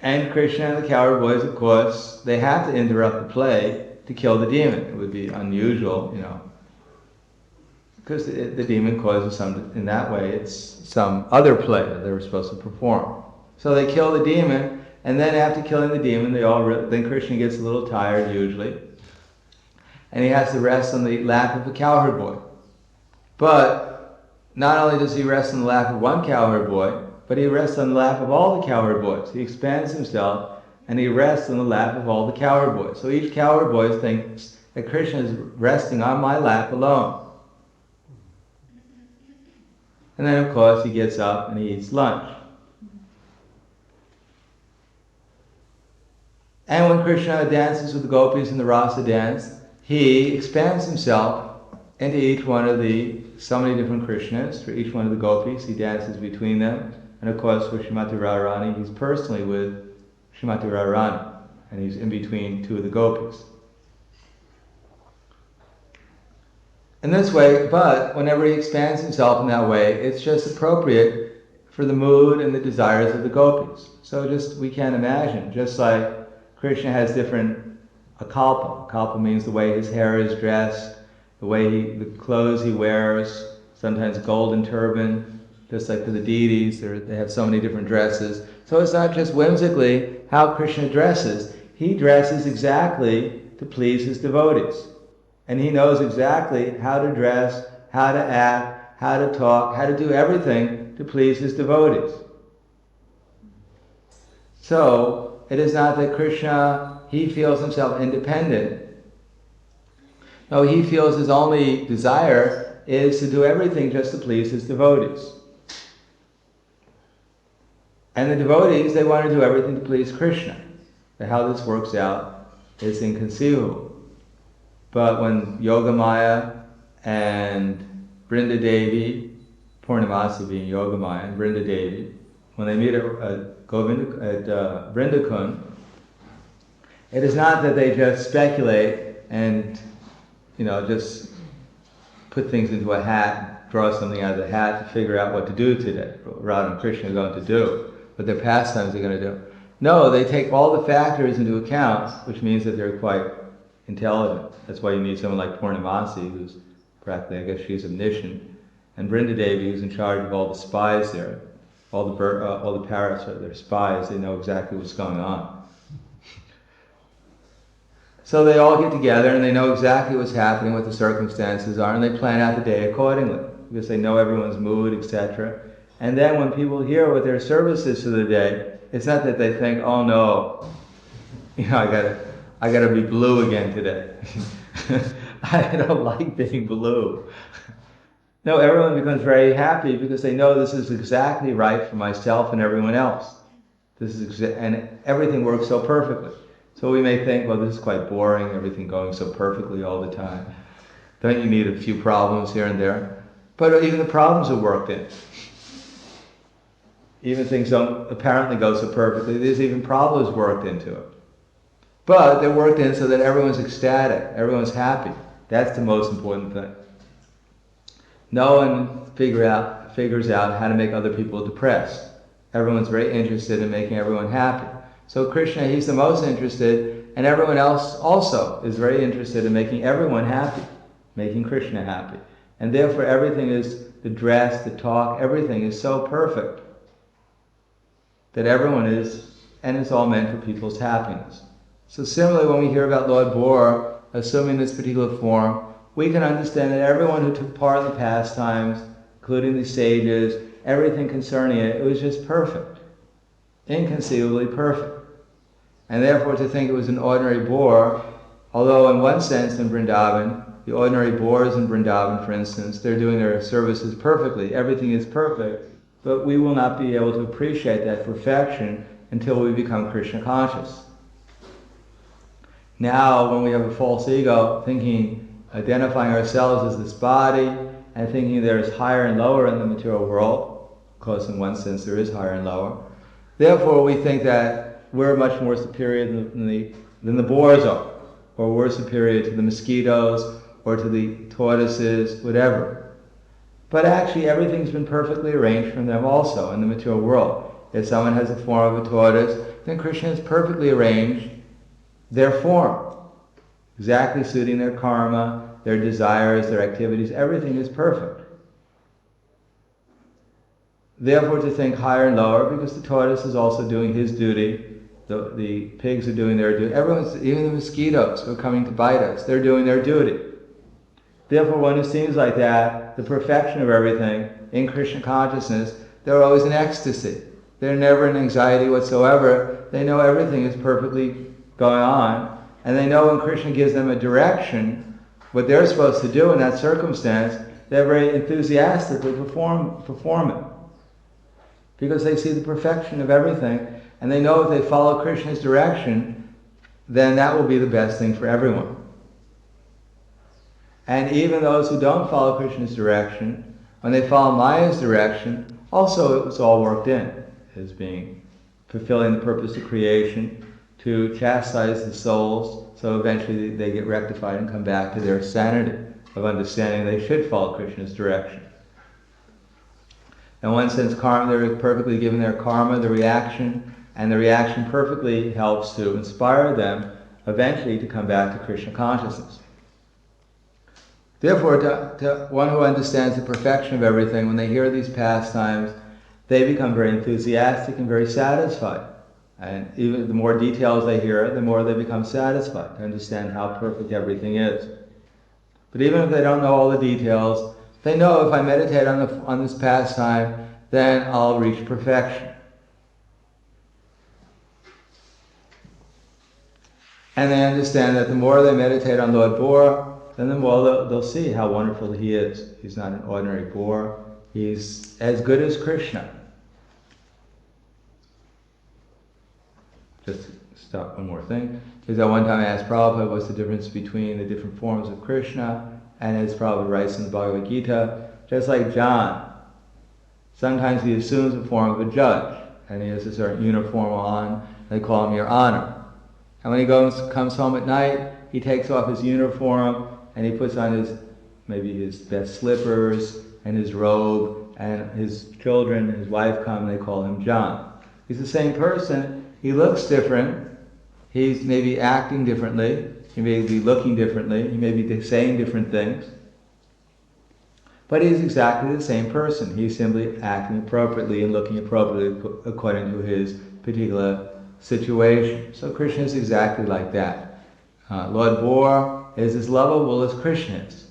And Krishna and the cowherd boys, of course, they have to interrupt the play to kill the demon. It would be unusual, because the demon causes in that way, it's some other play that they were supposed to perform. So they kill the demon, and then after killing the demon, then Krishna gets a little tired usually, and he has to rest on the lap of a cowherd boy. But not only does he rest on the lap of one cowherd boy, but he rests on the lap of all the cowherd boys. He expands himself, and he rests on the lap of all the cowherd boys. So each cowherd boy thinks that Krishna is resting on my lap alone. And then, of course, he gets up and he eats lunch. And when Krishna dances with the gopis in the rasa dance, he expands himself into each one of so many different Krishnas. For each one of the gopis, he dances between them. And of course, for Srimati Radharani, he's personally with Srimati Radharani, and he's in between two of the gopis. In this way, but whenever he expands himself in that way, it's just appropriate for the mood and the desires of the gopis. So we can't imagine, just like Krishna has different akalpa. Akalpa means the way his hair is dressed, the clothes he wears, sometimes golden turban, just like for the deities, they have so many different dresses. So it's not just whimsically how Krishna dresses. He dresses exactly to please his devotees. And he knows exactly how to dress, how to act, how to talk, how to do everything to please his devotees. So it is not that Krishna, he feels himself independent. No, he feels his only desire is to do everything just to please his devotees. And the devotees, they want to do everything to please Krishna. But how this works out is inconceivable. But when Yogamaya and Brinda Devi, Purnamasi being Yogamaya and Brinda Devi, when they meet at Vrindakun, it is not that they just speculate and just put things into a hat, draw something out of the hat to figure out what to do today, Radha and Krishna are going to do, what their pastimes are going to do. No, they take all the factors into account, which means that they're quite intelligent. That's why you need someone like Purnamasi, who's practically, I guess she's omniscient, and Brinda Devi, who's in charge of all the spies there. All the parrots are their spies. They know exactly what's going on. So they all get together and they know exactly what's happening, what the circumstances are, and they plan out the day accordingly because they know everyone's mood, etc. And then when people hear what their service is for the day, it's not that they think, "Oh no, I gotta be blue again today." I don't like being blue. No, everyone becomes very happy because they know this is exactly right for myself and everyone else. And everything works so perfectly. So we may think, well, this is quite boring, everything going so perfectly all the time. Don't you need a few problems here and there? But even the problems are worked in. Even things don't apparently go so perfectly, there's even problems worked into it. But they're worked in so that everyone's ecstatic, everyone's happy. That's the most important thing. No one figures out how to make other people depressed. Everyone's very interested in making everyone happy. So Krishna, he's the most interested, and everyone else also is very interested in making everyone happy, making Krishna happy. And therefore everything is, the dress, the talk, everything is so perfect that everyone is, and it's all meant for people's happiness. So similarly, when we hear about Lord Bora assuming this particular form, we can understand that everyone who took part in the pastimes, including the sages, everything concerning it, it was just perfect. Inconceivably perfect. And therefore to think it was an ordinary boar, although in one sense in Vrindavan, the ordinary boars in Vrindavan, for instance, they're doing their services perfectly, everything is perfect, but we will not be able to appreciate that perfection until we become Krishna conscious. Now, when we have a false ego, identifying ourselves as this body, and thinking there is higher and lower in the material world, of course in one sense there is higher and lower, therefore we think that we're much more superior than the boars are, or we're superior to the mosquitoes, or to the tortoises, whatever. But actually everything's been perfectly arranged for them also in the material world. If someone has the form of a tortoise, then Krishna has perfectly arranged their form, exactly suiting their karma, their desires, their activities. Everything is perfect. Therefore, to think higher and lower, because the tortoise is also doing his duty, the pigs are doing their duty, even the mosquitoes who are coming to bite us, they're doing their duty. Therefore, one who seems like that, the perfection of everything, in Krishna consciousness, they're always in ecstasy. They're never in anxiety whatsoever. They know everything is perfectly going on, and they know when Krishna gives them a direction, what they're supposed to do in that circumstance, they're very enthusiastically perform it. Because they see the perfection of everything, and they know if they follow Krishna's direction, then that will be the best thing for everyone. And even those who don't follow Krishna's direction, when they follow Maya's direction, also it was all worked in as being fulfilling the purpose of creation, to chastise the souls, so eventually they get rectified and come back to their sanity of understanding they should follow Krishna's direction. In one sense, karma, they're perfectly given their karma, the reaction, and the reaction perfectly helps to inspire them eventually to come back to Krishna consciousness. Therefore, to one who understands the perfection of everything, when they hear these pastimes, they become very enthusiastic and very satisfied. And even the more details they hear, the more they become satisfied to understand how perfect everything is. But even if they don't know all the details, they know if I meditate on this pastime, then I'll reach perfection. And they understand that the more they meditate on Lord Bora, then the more they'll see how wonderful he is. He's not an ordinary Bora. He's as good as Krishna. Just to stop one more thing. Because at one time I asked Prabhupada what's the difference between the different forms of Krishna, and as Prabhupada writes in the Bhagavad Gita, just like John, sometimes he assumes the form of a judge, and he has a certain uniform on, they call him Your Honor. And when he comes home at night, he takes off his uniform, and he puts on maybe his best slippers, and his robe, and his children, his wife come, and they call him John. He's the same person, he looks different, he's maybe acting differently, he may be looking differently, he may be saying different things, but he's exactly the same person. He's simply acting appropriately and looking appropriately according to his particular situation. So Krishna is exactly like that. Lord Bora is as lovable as Krishna is.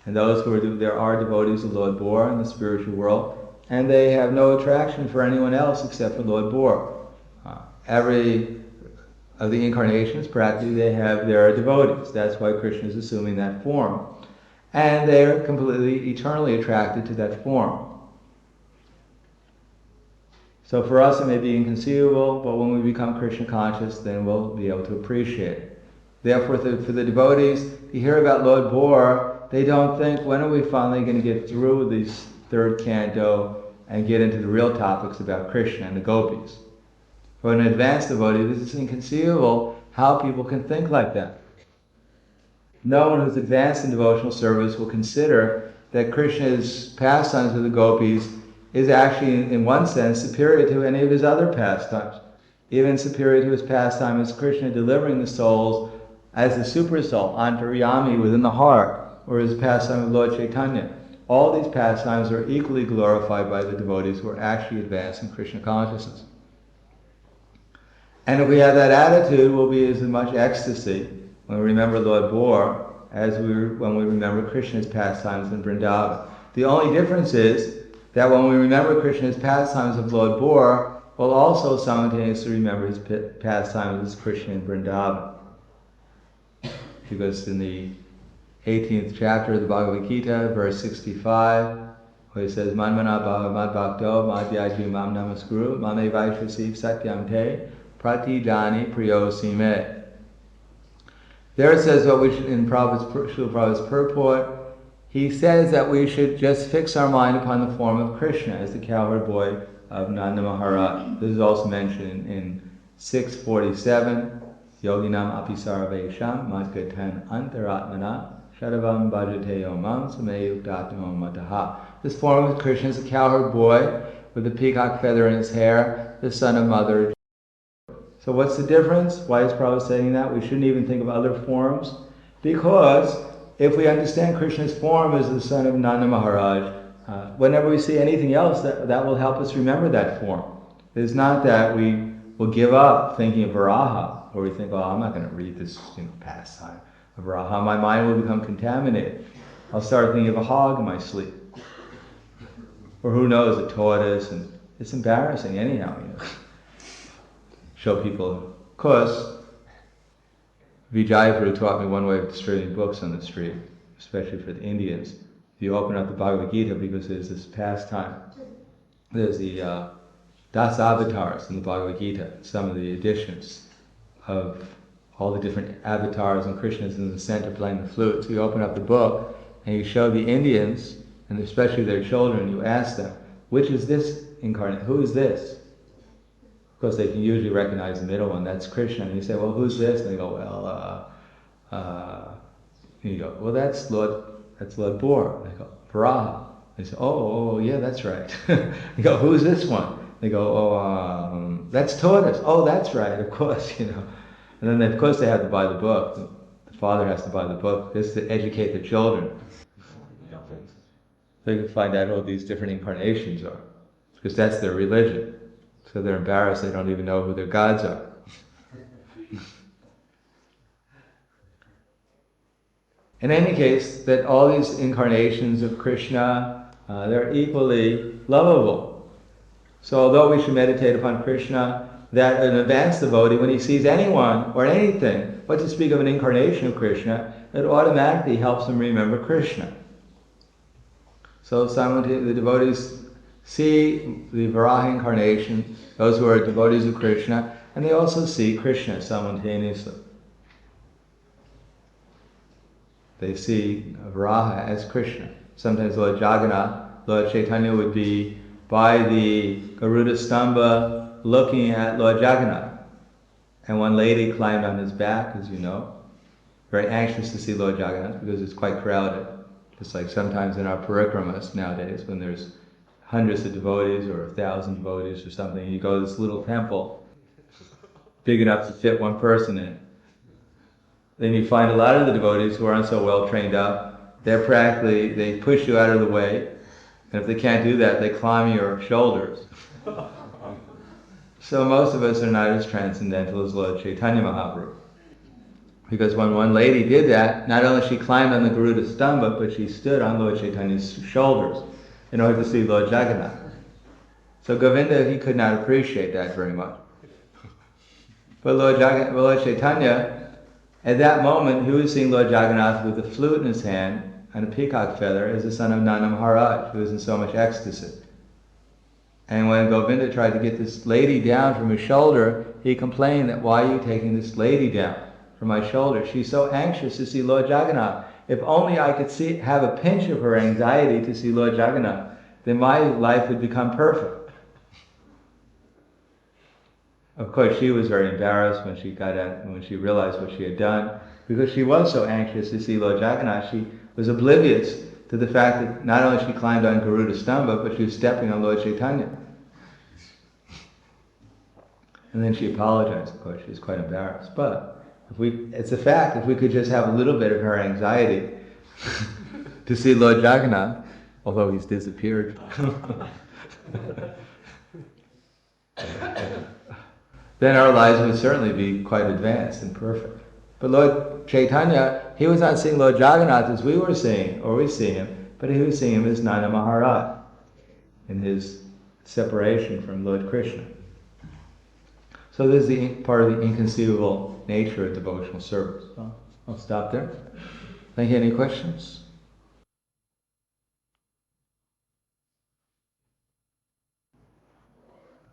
And those there are devotees of Lord Bora in the spiritual world, and they have no attraction for anyone else except for Lord Bora. Every of the incarnations, practically, they have their devotees. That's why Krishna is assuming that form. And they're completely, eternally attracted to that form. So for us it may be inconceivable, but when we become Krishna conscious, then we'll be able to appreciate it. Therefore, for the devotees, to hear about Lord Bora, they don't think, when are we finally going to get through this third canto and get into the real topics about Krishna and the gopis? For an advanced devotee, this is inconceivable how people can think like that. No one who's advanced in devotional service will consider that Krishna's pastimes with the gopis is actually, in one sense, superior to any of his other pastimes. Even superior to his pastime as Krishna delivering the souls as the super soul, antaryami, within the heart, or his pastime of Lord Chaitanya. All these pastimes are equally glorified by the devotees who are actually advanced in Krishna consciousness. And if we have that attitude, we'll be as much ecstasy when we remember Lord Bora as when we remember Krishna's pastimes in Vrindavan. The only difference is that when we remember Krishna's pastimes of Lord Bora, we'll also simultaneously remember his pastimes as Krishna in Vrindavan. Because in the 18th chapter of the Bhagavad Gita, verse 65, where it says, Manmana bhava mad bhakto madhyaju mam namaskuru mame vaishasiv satyam te prati jani priyosi me. There it says what we should, in Srila Prabhupada's purport, he says that we should just fix our mind upon the form of Krishna as the cowherd boy of Nanda Maharaj. This is also mentioned in 647, Yoginam apisarvesham madgatan antaratmana shadavam bhajate omam sameyuktatmam mataha. This form of Krishna is a cowherd boy with a peacock feather in his hair, the son of Mother So what's the difference? Why is Prabhupada saying that? We shouldn't even think of other forms. Because if we understand Krishna's form as the son of Nanda Maharaj, whenever we see anything else, that will help us remember that form. It's not that we will give up thinking of Varaha, or we think, oh, I'm not going to read this pastime of Varaha. My mind will become contaminated. I'll start thinking of a hog in my sleep. Or who knows, a tortoise, and it's embarrassing anyhow, Show people. Of course, Vijayaguru taught me one way of distributing books on the street, especially for the Indians. You open up the Bhagavad Gita because there's this pastime. There's the Das avatars in the Bhagavad Gita, some of the editions of all the different avatars, and Krishna's in the center playing the flute. So you open up the book and you show the Indians, and especially their children, you ask them, which is this incarnate? Who is this? Of course, they can usually recognize the middle one, that's Krishna. And you say, well, who's this? And they go, you go, well, that's Lord Bor. They go, Varaha. They say, oh, yeah, that's right. You go, who's this one? They go, oh, that's Tortoise. Oh, that's right, of course, And then, of course, they have to buy the book. The father has to buy the book just to educate the children. So you can find out who these different incarnations are. Because that's their religion. So they're embarrassed, they don't even know who their gods are. In any case, that all these incarnations of Krishna, they're equally lovable. So although we should meditate upon Krishna, that an advanced devotee, when he sees anyone or anything, what to speak of an incarnation of Krishna, it automatically helps him remember Krishna. So simultaneously, the devotees see the Varaha incarnation, those who are devotees of Krishna, and they also see Krishna simultaneously. They see Varaha as Krishna. Sometimes Lord Jagannath, Lord Chaitanya would be by the Garuda Stamba looking at Lord Jagannath. And one lady climbed on his back, as you know, very anxious to see Lord Jagannath because it's quite crowded. Just like sometimes in our parikramas nowadays, when there's hundreds of devotees or 1,000 devotees or something, you go to this little temple, big enough to fit one person in. Then you find a lot of the devotees who aren't so well trained up, they push you out of the way, and if they can't do that, they climb your shoulders. So most of us are not as transcendental as Lord Chaitanya Mahaprabhu. Because when one lady did that, not only she climbed on the Garuda Stamba, but she stood on Lord Chaitanya's shoulders in order to see Lord Jagannath. So Govinda, he could not appreciate that very much. But Lord Chaitanya, at that moment, he was seeing Lord Jagannath with a flute in his hand and a peacock feather as the son of Nanda Maharaj, who was in so much ecstasy. And when Govinda tried to get this lady down from his shoulder, he complained that, why are you taking this lady down from my shoulder? She's so anxious to see Lord Jagannath. If only I could have a pinch of her anxiety to see Lord Jagannath, then my life would become perfect. Of course, she was very embarrassed when she realized what she had done, because she was so anxious to see Lord Jagannath. She was oblivious to the fact that not only she climbed on Garuda Stamba, but she was stepping on Lord Chaitanya. And then she apologized, of course. She was quite embarrassed. But it's a fact, if we could just have a little bit of her anxiety to see Lord Jagannath, although he's disappeared, then our lives would certainly be quite advanced and perfect. But Lord Chaitanya, he was not seeing Lord Jagannath as we were seeing, or we see him, but he was seeing him as Nanda Maharaj in his separation from Lord Krishna. So this is part of the inconceivable nature of devotional service. So I'll stop there. Thank you. Any questions?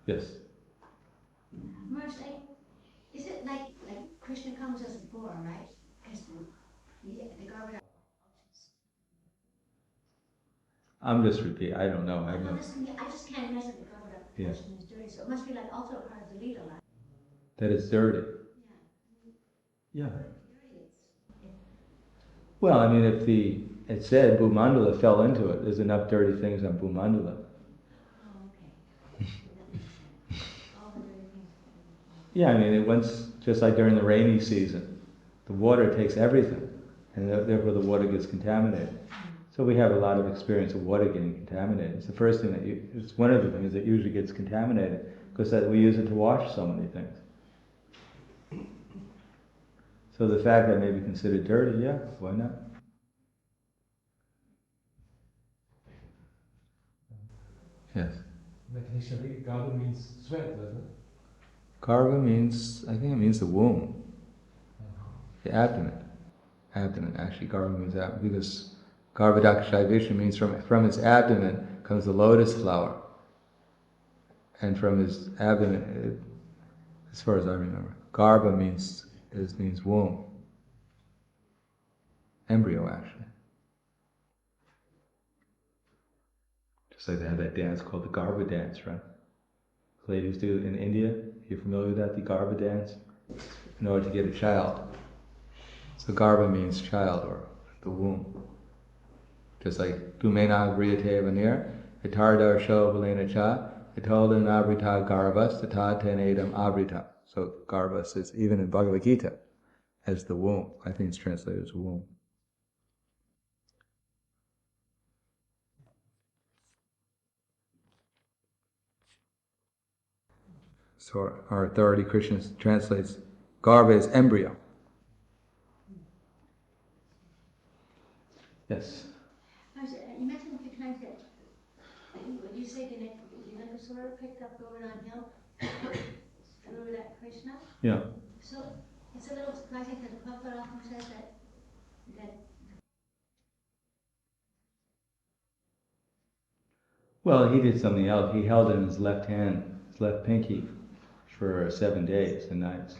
Yes. Mercy, is it like Krishna comes as a boar, right? Because the garbage. I'm just repeating. I don't know. I just can't imagine the garbage person is dirty. So it must be like also a part of the Lila, right? That it's dirty. Yeah. Yeah. Well, I mean, if it said Bhumandala fell into it, there's enough dirty things on Bhumandala. Oh, okay. All the dirty things. Yeah, I mean, just like during the rainy season, the water takes everything, and therefore the water gets contaminated. So we have a lot of experience of water getting contaminated. It's the first thing it's one of the things that usually gets contaminated, because we use it to wash so many things. So the fact that it may be considered dirty, yeah, why not? Yes. Initially, Garba means sweat, doesn't it? Garba means, I think it means the womb, the abdomen. Abdomen, actually, Garba means abdomen, because Garbhodakshai Vishnu means from his abdomen comes the lotus flower. And from his abdomen, as far as I remember, Garbha means womb. Embryo, actually. Just like they have that dance called the Garbha dance, right? Ladies do in India. You're familiar with that, the Garbha dance? In order to get a child. So Garbha means child, or the womb. Just like Dumena Vriyate Vanir, Itardar Sho Valena Cha, Itoldan Abrita Garbhas, Tata Tenedam Abrita. So Garbhas is even in Bhagavad Gita as the womb. I think it's translated as womb. So our authority, Krishna, translates Garbha as embryo. Yes? You mentioned a few times that, would you say that Dinakasura picked up Govardhan Hill? Remember that Krishna? Yeah. So it's a little surprising because Prabhupada often says that Well, he did something else. He held it in his left hand, his left pinky, for 7 days and nights.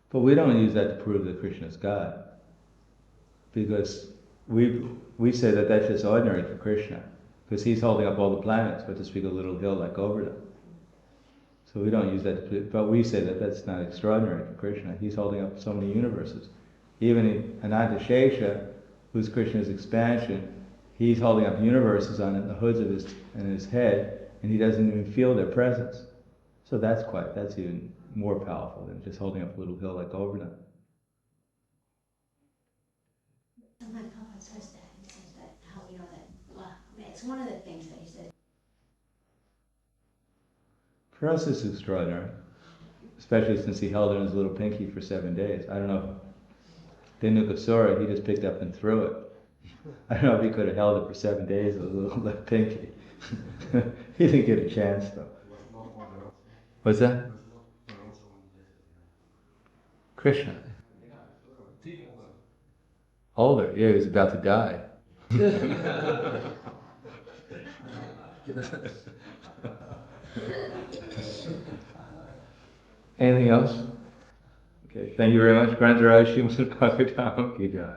But we don't use that to prove that Krishna is God, because we say that that's just ordinary for Krishna, because he's holding up all the planets, but to speak a little hill like Govardhan. So we don't use that, but we say that that's not extraordinary for Krishna. He's holding up so many universes. Even in Anantashesha, who's Krishna's expansion, he's holding up universes on the hoods of his head, and he doesn't even feel their presence. So that's even more powerful than just holding up a little hill like Govardhan. sometimes Prabhupada says that. He says that, how we know that, well, I mean, it's one of the things that he says. For us, it's extraordinary, especially since he held it in his little pinky for 7 days. I don't know if Dinukasura, he just picked up and threw it. I don't know if he could have held it for 7 days with a little left pinky. He didn't get a chance, though. What's that? Krishna. Older, yeah, he was about to die. Anything else? Okay, thank you very much. Grantaraj Srimad Bhagavatam Ki Jai.